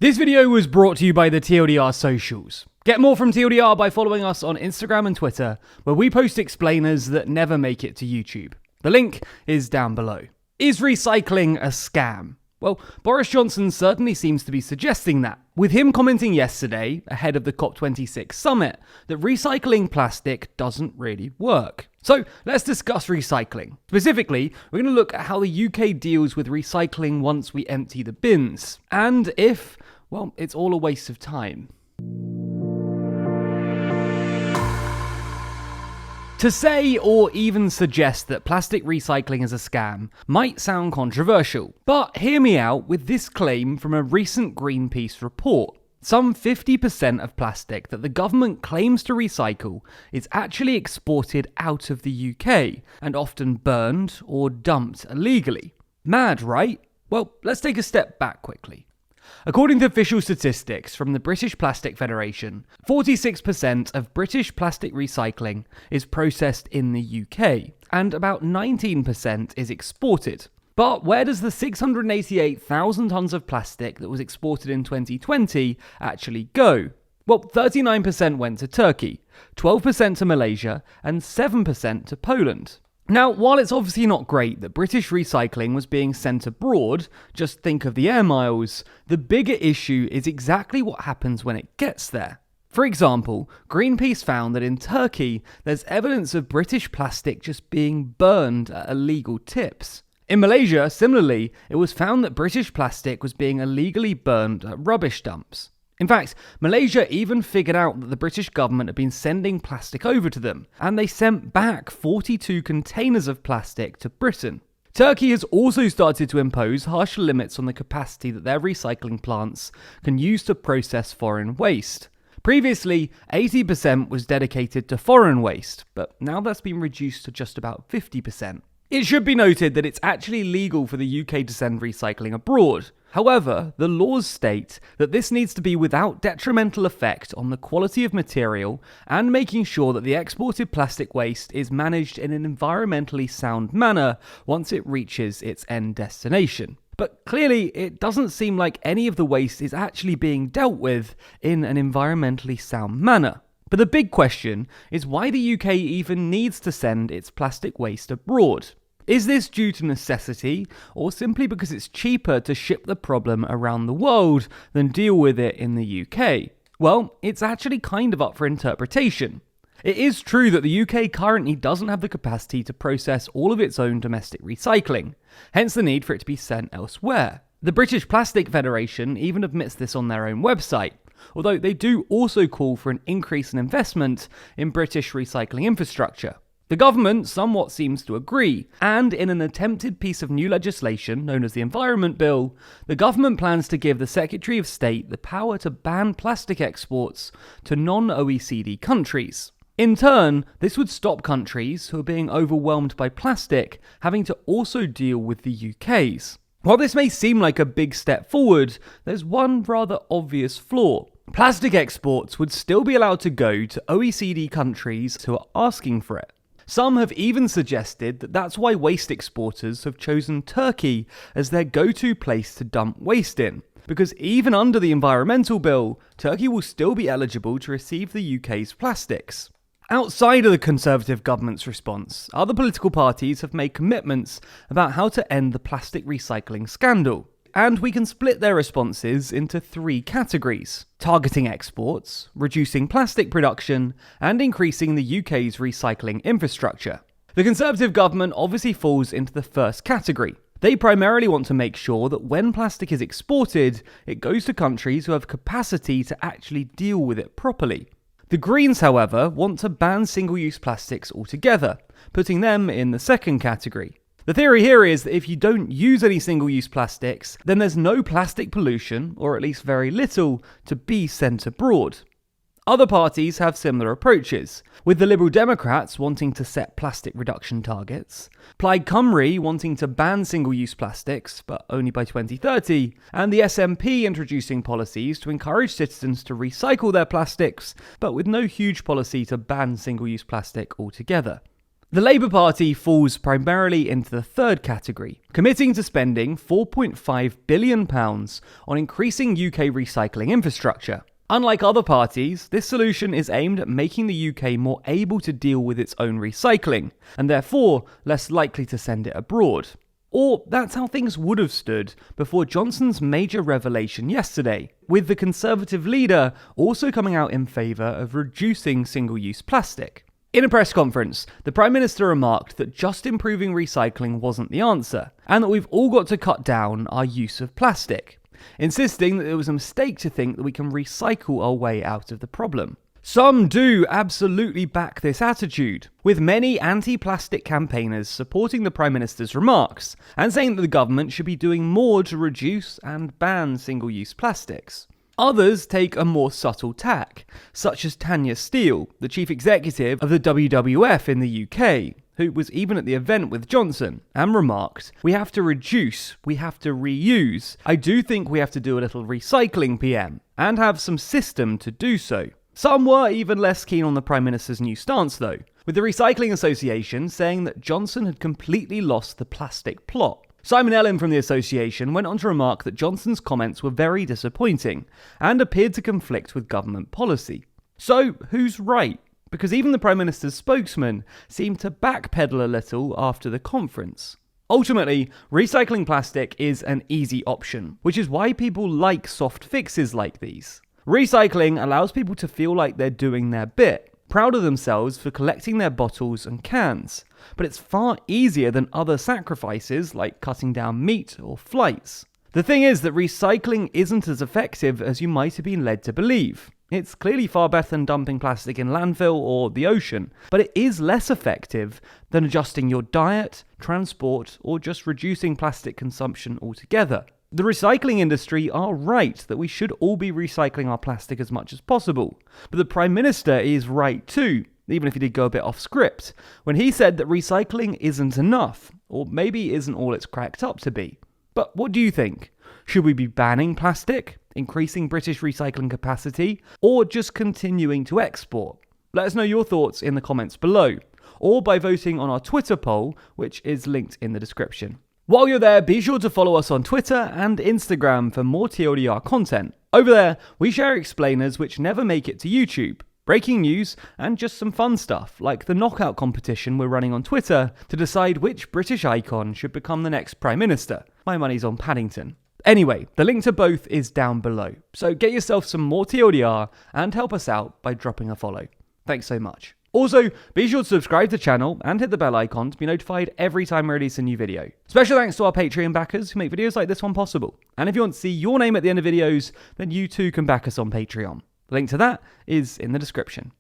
This video was brought to you by the TLDR socials. Get more from TLDR by following us on Instagram and Twitter, where we post explainers that never make it to YouTube. The link is down below. Is recycling a scam? Well, Boris Johnson certainly seems to be suggesting that, with him commenting yesterday, ahead of the COP26 summit, that recycling plastic doesn't really work. So let's discuss recycling. Specifically, we're going to look at how the UK deals with recycling once we empty the bins, and if, well, it's all a waste of time. To say or even suggest that plastic recycling is a scam might sound controversial, but hear me out with this claim from a recent Greenpeace report. Some 50% of plastic that the government claims to recycle is actually exported out of the UK and often burned or dumped illegally. Mad, right? Well, let's take a step back quickly. According to official statistics from the British Plastic Federation, 46% of British plastic recycling is processed in the UK, and about 19% is exported. But where does the 688,000 tonnes of plastic that was exported in 2020 actually go? Well, 39% went to Turkey, 12% to Malaysia, and 7% to Poland. Now, while it's obviously not great that British recycling was being sent abroad, just think of the air miles, the bigger issue is exactly what happens when it gets there. For example, Greenpeace found that in Turkey, there's evidence of British plastic just being burned at illegal tips. In Malaysia, similarly, it was found that British plastic was being illegally burned at rubbish dumps. In fact, Malaysia even figured out that the British government had been sending plastic over to them, and they sent back 42 containers of plastic to Britain. Turkey has also started to impose harsher limits on the capacity that their recycling plants can use to process foreign waste. Previously, 80% was dedicated to foreign waste, but now that's been reduced to just about 50%. It should be noted that it's actually legal for the UK to send recycling abroad. However, the laws state that this needs to be without detrimental effect on the quality of material and making sure that the exported plastic waste is managed in an environmentally sound manner once it reaches its end destination. But clearly, it doesn't seem like any of the waste is actually being dealt with in an environmentally sound manner. But the big question is why the UK even needs to send its plastic waste abroad. Is this due to necessity, or simply because it's cheaper to ship the problem around the world than deal with it in the UK? Well, it's actually kind of up for interpretation. It is true that the UK currently doesn't have the capacity to process all of its own domestic recycling, hence the need for it to be sent elsewhere. The British Plastic Federation even admits this on their own website, although they do also call for an increase in investment in British recycling infrastructure. The government somewhat seems to agree, and in an attempted piece of new legislation known as the Environment Bill, the government plans to give the Secretary of State the power to ban plastic exports to non-OECD countries. In turn, this would stop countries who are being overwhelmed by plastic having to also deal with the UK's. While this may seem like a big step forward, there's one rather obvious flaw. Plastic exports would still be allowed to go to OECD countries who are asking for it. Some have even suggested that that's why waste exporters have chosen Turkey as their go-to place to dump waste in, because even under the environmental bill, Turkey will still be eligible to receive the UK's plastics. Outside of the Conservative government's response, other political parties have made commitments about how to end the plastic recycling scandal. And we can split their responses into three categories: targeting exports, reducing plastic production, and increasing the UK's recycling infrastructure. The Conservative government obviously falls into the first category. They primarily want to make sure that when plastic is exported, it goes to countries who have capacity to actually deal with it properly. The Greens, however, want to ban single-use plastics altogether, putting them in the second category. The theory here is that if you don't use any single-use plastics, then there's no plastic pollution, or at least very little, to be sent abroad. Other parties have similar approaches, with the Liberal Democrats wanting to set plastic reduction targets, Plaid Cymru wanting to ban single-use plastics, but only by 2030, and the SNP introducing policies to encourage citizens to recycle their plastics, but with no huge policy to ban single-use plastic altogether. The Labour Party falls primarily into the third category, committing to spending £4.5 billion on increasing UK recycling infrastructure. Unlike other parties, this solution is aimed at making the UK more able to deal with its own recycling, and therefore less likely to send it abroad. Or that's how things would have stood before Johnson's major revelation yesterday, with the Conservative leader also coming out in favour of reducing single-use plastic. In a press conference, the Prime Minister remarked that just improving recycling wasn't the answer, and that we've all got to cut down our use of plastic, insisting that it was a mistake to think that we can recycle our way out of the problem. Some do absolutely back this attitude, with many anti-plastic campaigners supporting the Prime Minister's remarks and saying that the government should be doing more to reduce and ban single-use plastics. Others take a more subtle tack, such as Tanya Steele, the chief executive of the WWF in the UK, who was even at the event with Johnson, and remarked, "We have to reduce, we have to reuse. I do think we have to do a little recycling, PM, and have some system to do so." Some were even less keen on the Prime Minister's new stance though, with the Recycling Association saying that Johnson had completely lost the plastic plot. Simon Ellen from the association went on to remark that Johnson's comments were very disappointing and appeared to conflict with government policy. So, who's right? Because even the Prime Minister's spokesman seemed to backpedal a little after the conference. Ultimately, recycling plastic is an easy option, which is why people like soft fixes like these. Recycling allows people to feel like they're doing their bit, proud of themselves for collecting their bottles and cans, but it's far easier than other sacrifices like cutting down meat or flights. The thing is that recycling isn't as effective as you might have been led to believe. It's clearly far better than dumping plastic in landfill or the ocean, but it is less effective than adjusting your diet, transport, or just reducing plastic consumption altogether. The recycling industry are right that we should all be recycling our plastic as much as possible, but the Prime Minister is right too, even if he did go a bit off script, when he said that recycling isn't enough, or maybe isn't all it's cracked up to be. But what do you think? Should we be banning plastic, increasing British recycling capacity, or just continuing to export? Let us know your thoughts in the comments below, or by voting on our Twitter poll, which is linked in the description. While you're there, be sure to follow us on Twitter and Instagram for more TLDR content. Over there, we share explainers which never make it to YouTube, breaking news, and just some fun stuff, like the knockout competition we're running on Twitter to decide which British icon should become the next Prime Minister. My money's on Paddington. Anyway, the link to both is down below, so get yourself some more TLDR and help us out by dropping a follow. Thanks so much. Also, be sure to subscribe to the channel and hit the bell icon to be notified every time I release a new video. Special thanks to our Patreon backers who make videos like this one possible. And if you want to see your name at the end of videos, then you too can back us on Patreon. The link to that is in the description.